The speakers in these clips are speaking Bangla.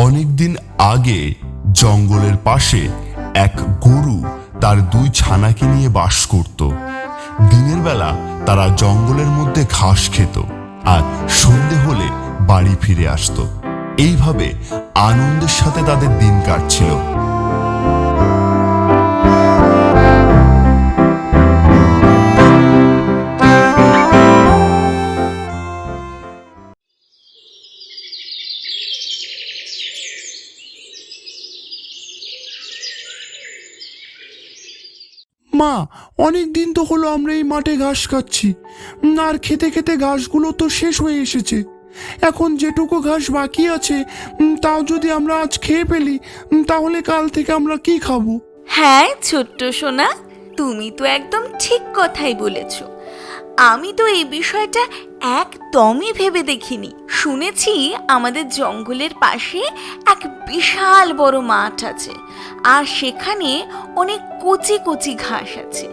অনেকদিন আগে জঙ্গলের পাশে এক গরু তার 2 ছানাকে নিয়ে বাস করত। দিনের বেলা তারা জঙ্গলের মধ্যে ঘাস খেত আর সন্ধে হলে বাড়ি ফিরে আসতো। এইভাবে আনন্দের সাথে তাদের দিন কাটছিল। মা, অনেক দিন তো হলো আমরা এই মাঠে ঘাস খাচ্ছি, আর খেতে খেতে ঘাসগুলো তো শেষ হয়ে এসেছে। এখন যেটুকু ঘাস বাকি আছে তাও যদি আমরা আজ খেয়ে ফেলি, তাহলে কাল থেকে আমরা কি খাবো? হ্যাঁ ছোট্ট সোনা, তুমি তো একদম ঠিক কথাই বলেছ। আমি তো এই বিষয়টা একদমই ভেবে দেখিনি। শুনেছি আমাদের জঙ্গলের পাশে এক বিশাল বড় মাঠ আছে, আর সেখানে অনেক কচি কচি ঘাস আছে।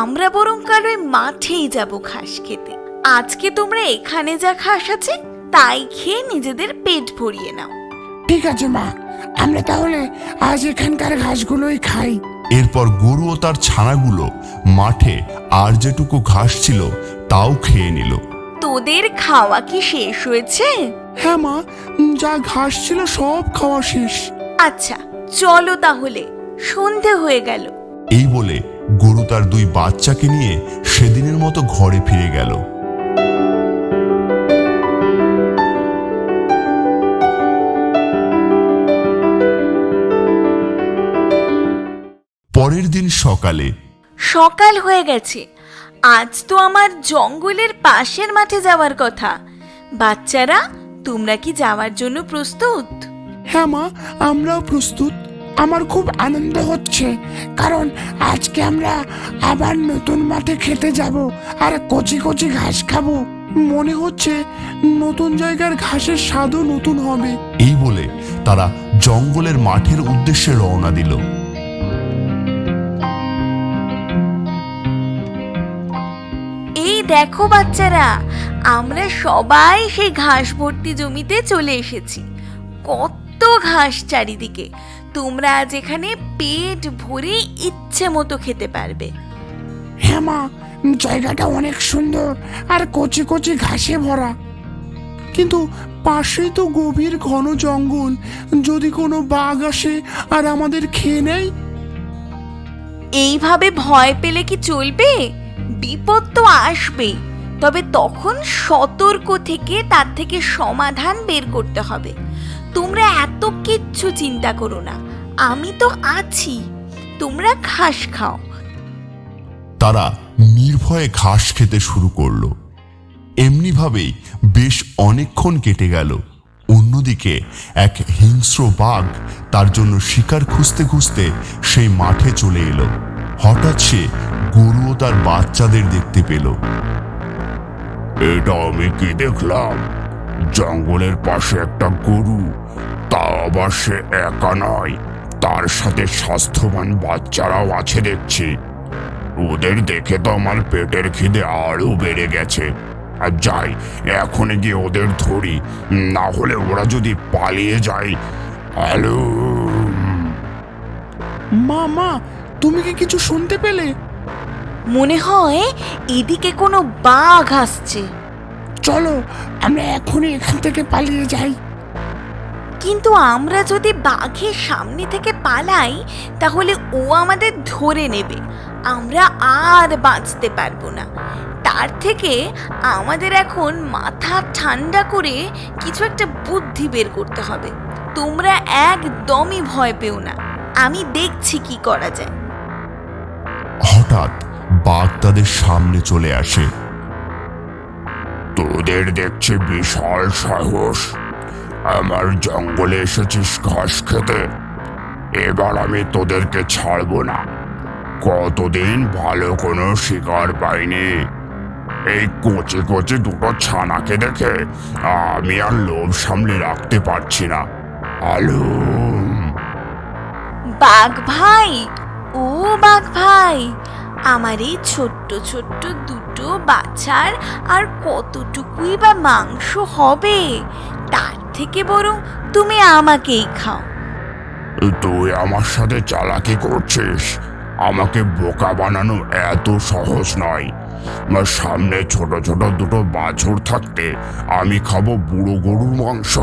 আমরা বরং কাল ওই মাঠেই যাব ঘাস খেতে। আজকে তোমরা এখানে যা ঘাস আছে তাই খেয়ে নিজেদের পেট ভরিয়ে নাও। ঠিক আছে মা, আমরা তাহলে আজ এখানকার ঘাসগুলোই খাই। এরপর গরু ও তার ছানাগুলো মাঠে আর যেটুকু ঘাস ছিল তাও খেয়ে নিল। তোদের খাওয়া কি শেষ হয়েছে? হ্যাঁ মা, যা ঘাস ছিল সব খাওয়া শেষ। আচ্ছা চলো তাহলে, সন্ধে হয়ে গেল। এই বলে গরু তার 2 বাচ্চাকে নিয়ে সেদিনের মতো ঘরে ফিরে গেল। পরের দিন সকাল হয়ে গেছে। আজ তো আমার জঙ্গলের পাশের মাঠে যাওয়ার কথা। বাচ্চারা, তোমরা কি যাওয়ার জন্য প্রস্তুত? হ্যাঁ মা, আমরাও প্রস্তুত। আমার খুব আনন্দ হচ্ছে, কারণ আজকে আমরা আবার নতুন মাঠে খেতে যাব আর কচি কচি ঘাস খাবো। মনে হচ্ছে নতুন জায়গার ঘাসের স্বাদও নতুন হবে। এই বলে তারা জঙ্গলের মাঠের উদ্দেশ্যে রওনা দিল। এই দেখো বাচ্চারা, আমরা সবাই সেই ঘাস ভর্তি জমিতে চলে এসেছি। কত ঘাস চারিদিকে। তোমরা আজ এখানে পেট ভরে ইচ্ছে মতো খেতে পারবে। হ্যাঁ মা, জায়গাটা অনেক সুন্দর আর কচি কচি ঘাসে ভরা। কিন্তু পাশেই তো গভীর ঘন জঙ্গল। যদি কোনো বাঘ আসে আর আমাদের খেয়ে নেয়? এইভাবে ভয় পেলে কি চলবে? বিপদ তো আসবেই, তবে তখন সতর্ক থেকে তার থেকে সমাধান বের করতে হবে। তোমরা এত কিচ্ছু চিন্তা করো না, আমি তো আছি। তোমরা ঘাস খাও। তারা নির্ভয়ে ঘাস খেতে শুরু করলো। এমনিভাবেই বেশ অনেকক্ষণ কেটে গেল। অন্যদিকে এক হিংস্র বাঘ তার জন্য শিকার খুঁজতে খুঁজতে সেই মাঠে চলে এলো। হঠাৎ সে গরু ও তার বাচ্চাদের দেখতে পেল। এটা আমি কি দেখলাম? জঙ্গলের পাশে একটা গরু, তা আবার সে একা নয়, তার সাথে স্বাস্থ্যবান বাচ্চারাও আছে দেখছি। ওদের দেখে তো আমার পেটের খিদে আরো বেড়ে গেছে। আর যাই, এখন গিয়ে ওদের ধরি, না হলে ওরা যদি পালিয়ে যায়। হ্যালো মা, তুমি কি কিছু শুনতে পেলে? মনে হয় এদিকে কোনো বাঘ আসছে। চলো আমরা এখনই এখান থেকে পালিয়ে যাই। কিন্তু আমরা যদি বাঘের সামনে থেকে পালাই, তাহলে ও আমাদের ধরে নেবে। আমরা আর বাঁচতে পারবো না। তার থেকে আমাদের এখন মাথা ঠান্ডা করে কিছু একটা বুদ্ধি বের করতে হবে। তোমরা একদমই ভয় পেও না, আমি দেখছি কি করা যায়। হঠাৎ বাঘ তাদের সামনে চলে আসে। তোদের দেখছি বিশাল সাহস। আমার জঙ্গলে এসেছিস ঘাস খেতে। এবার আমি তোদেরকে ছাড়বো না। কতদিন ভালো কোনো শিকার পাইনি। এই কচি কচি 2 ছানাকে দেখে আমি আর লোভ সামলে রাখতে পারছি না। আলু বাঘ ভাই, ও বাঘ ভাই, আমার এই ছোট্ট ছোট্ট 2 বাছার আর কতটুকুই বা মাংস হবে? তার থেকে বরং তুমি আমাকেই খাও। তুই আমার সাথে চালাকি করছিস? আমাকে বোকা বানানো এত সহজ নয়। সামনে ছোট ছোট দুটো বাছুর থাকতে আমি খাবো বুড়ো গরুর মাংস?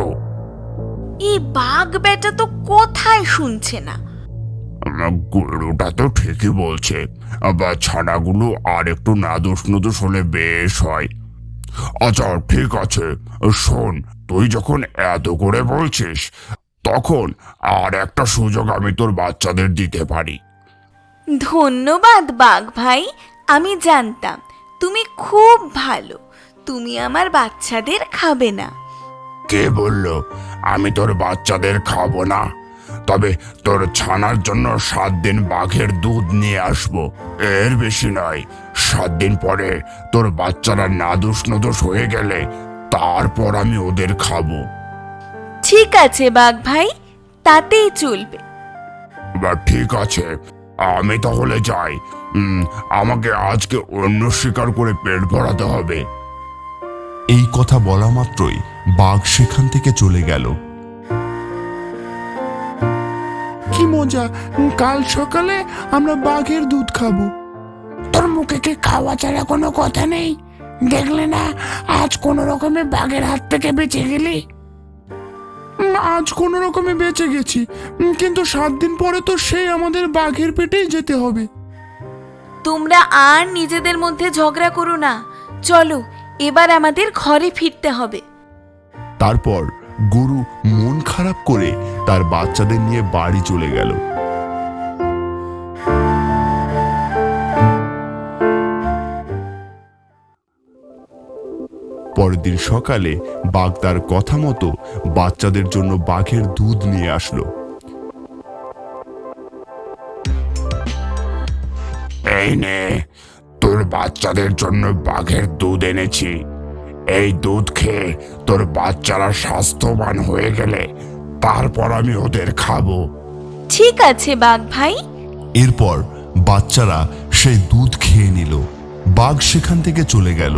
এই বাঘ বেটা তো কথাই শুনছে না। গরুটা তো ঠিকই বলছে, বা ছানাগুলো আর একটু নাদুস নুদুস হলে বেশ হয়। আচ্ছা ঠিক আছে, শোন, তুই যখন এত করে বলছিস তখন আর একটা সুযোগ আমি তোর বাচ্চাদের দিতে পারি। ধন্যবাদ বাঘ ভাই, আমি জানতাম তুমি খুব ভালো, তুমি আমার বাচ্চাদের খাবে না। কে বলল আমি তোর বাচ্চাদের খাবো না? তবে তোর ছানার জন্য 7 দিন বাঘের দুধ নিয়ে আসবো, এর বেশি নয়। 7 দিন পরে তোর বাচ্চারা নাদুস নুদুস হয়ে গেলে তারপর আমি ওদের খাবো। ঠিক আছে বাঘ ভাই, তাতেই চলবে। বা ঠিক আছে, আমি তাহলে যাই। আমাকে আজকে অন্য শিকার করে পেট ভরাতে হবে। এই কথা বলা মাত্রই বাঘ সেখান থেকে চলে গেল। কি মজা, কাল সকালে আমরা বাঘের দুধ খাবো। তোর মুখে কি খাওয়া ছাড়া কোনো কথা নেই? দেখলে না আজ কোনো রকমে বাঘের হাত থেকে বেঁচে গেলি। আজ কোনো রকমে বেঁচে গেছি, কিন্তু 7 দিন পরে তো সেই আমাদের বাঘের পেটেই যেতে হবে। তোমরা আর নিজেদের মধ্যে ঝগড়া করো না, চলো এবার আমাদের ঘরে ফিরতে হবে। তারপর গরু মন খারাপ করে তার বাচ্চাদের নিয়ে বাড়ি চলে গেল। পরের দিন সকালে বাঘ তার কথা মতো বাচ্চাদের জন্য বাঘের দুধ নিয়ে আসলো। এই নে, তোর বাচ্চাদের জন্য বাঘের দুধ এনেছি। এই দুধ খেয়ে তোর বাচ্চারা স্বাস্থ্যবান হয়ে গেলে তারপর আমি ওদের খাবো। ঠিক আছে বাঘ ভাই। এরপর বাচ্চারা সেই দুধ খেয়ে নিল। বাঘ সেখান থেকে চলে গেল।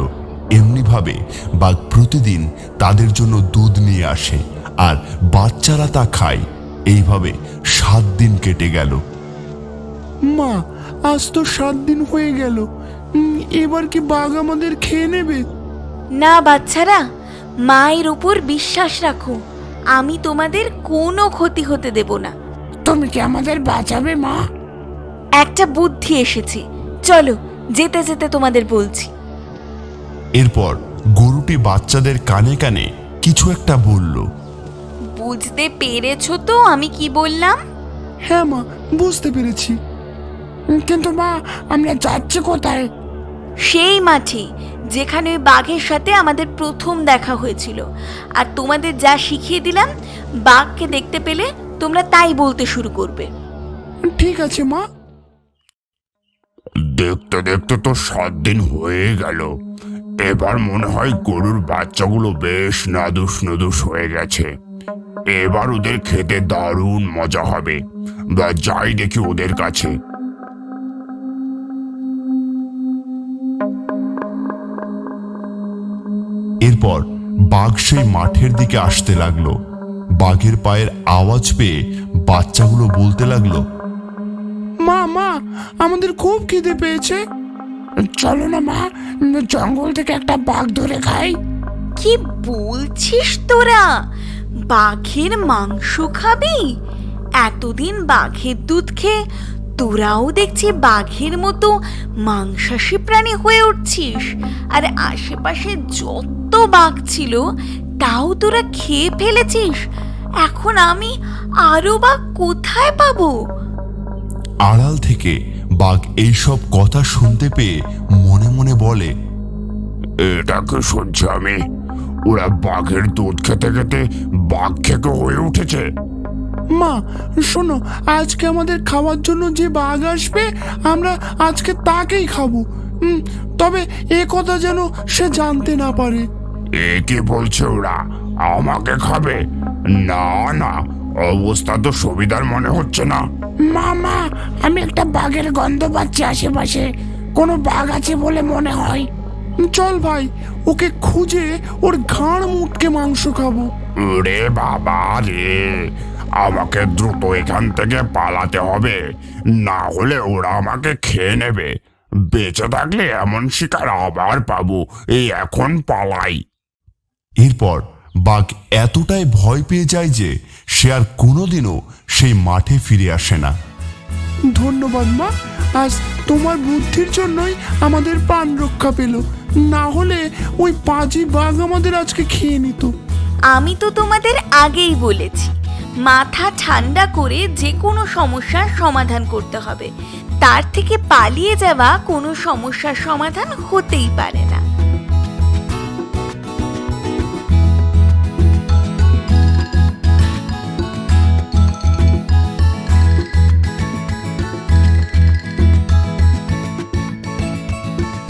এমনিভাবে বাঘ প্রতিদিন তাদের জন্য দুধ নিয়ে আসে আর বাচ্চারা তা খায়। এইভাবে 7 দিন কেটে গেল। মা, আজ তো 7 দিন হয়ে গেল, এবার কি বাঘ আমাদের খেয়ে নেবে? না বাচ্চারা, মায়ের উপর বিশ্বাস রাখো, আমি তোমাদের কোনো ক্ষতি হতে দেব না। তুমি কি আমাদের বাঁচাবে মা? একটা বুদ্ধি এসেছে, চলো যেতে যেতে তোমাদের বলছি। এরপর গরুটি বাচ্চাদের কানে কানে কিছু একটা বলল। বুঝতে পেরেছো তো আমি কি বললাম? হ্যাঁ মা, বুঝতে পেরেছি, কিন্তু মা আমরা যাচ্ছি কোথায়? সেই মাঠে যেখানে ওই বাঘের সাথে আমাদের প্রথম দেখা হয়েছিল। আর তোমাদের যা শিখিয়ে দিলাম, বাঘকে দেখতে পেলে তোমরা তাই বলতে শুরু করবে। ঠিক আছে মা। দেখতে দেখতে তো 7 দিন হয়ে গেল। এবার মনে হয় গরুর বাচ্চাগুলো বেশ নাদুস নুদুস হয়ে গেছে। এবার ওদের খেতে দারুণ মজা হবে। বা যাই দেখি ওদের কাছে। এরপর বাঘ সেই মাঠের দিকে আসতে লাগলো। বাঘের পায়ের আওয়াজ পেয়ে বাচ্চাগুলো বলতে লাগলো, মা মা, আমাদের খুব খিদে পেয়েছে, চলো না মা, জঙ্গল থেকে একটা বাঘ ধরে খাই। কি বলছিস তোরা? বাঘের মাংস খাবি? এতদিন বাঘের দুধ খেয়ে তোরাও দেখছি বাঘের মতো মাংসাশী প্রাণী হয়ে উঠছিস। আর আশেপাশে যত বাঘ ছিল তাও তোরা খেয়ে ফেলেছিস। এখন আমি আরো বাঘ কোথায় পাবো? আড়াল থেকে বাঘ এইসব কথা শুনতে পেয়ে মনে মনে বলে, এটাকে শুনছি আমি? ওরা বাঘের দুধ খেতে খেতে বাঘ খেকো হয়ে উঠেছে। মা শোনো, আজকে আমাদের খাওয়ার জন্য যে বাঘ আসবে আমরা আজকে তাকেই খাবো। তবে এ কথা যেন সে জানতে না পারে। এ কি বলছে ওরা? আমাকে খাবে? না না, অবস্থা তো সুবিধার মনে হচ্ছে না। মা, আমি একটা বাঘের গন্ধ পাচ্ছি আশেপাশে, কোনো বাঘ আছে বলে মনে হয়। চল ভাই, ওকে খুঁজে ওর ঘাড় মুটকে মাংস খাবো। ওরে বাবা রে, আমাকে দ্রুত এখান থেকে পালাতে হবে, না হলে ওরা আমাকে খেয়ে নেবে। বেঁচে থাকলে এমন শিকার আবার পাবো, এই এখন পালাই। এরপর বাঘ এতটাই ভয় পেয়ে যায় যে সে আর কোনোদিনও সেই মাঠে ফিরে আসে না। ধন্যবাদ মা, আজ তোমার বুদ্ধির জন্যই আমাদের প্রাণ রক্ষা পেল, না হলে ওই পাজি বাঘ আমাদের আজকে খেয়ে নিত। আমি তো তোমাদের আগেই বলেছি, মাথা ঠান্ডা করে যে কোনো সমস্যার সমাধান করতে হবে, তার থেকে পালিয়ে যাওয়া কোনো সমস্যার সমাধান হতেই পারে না।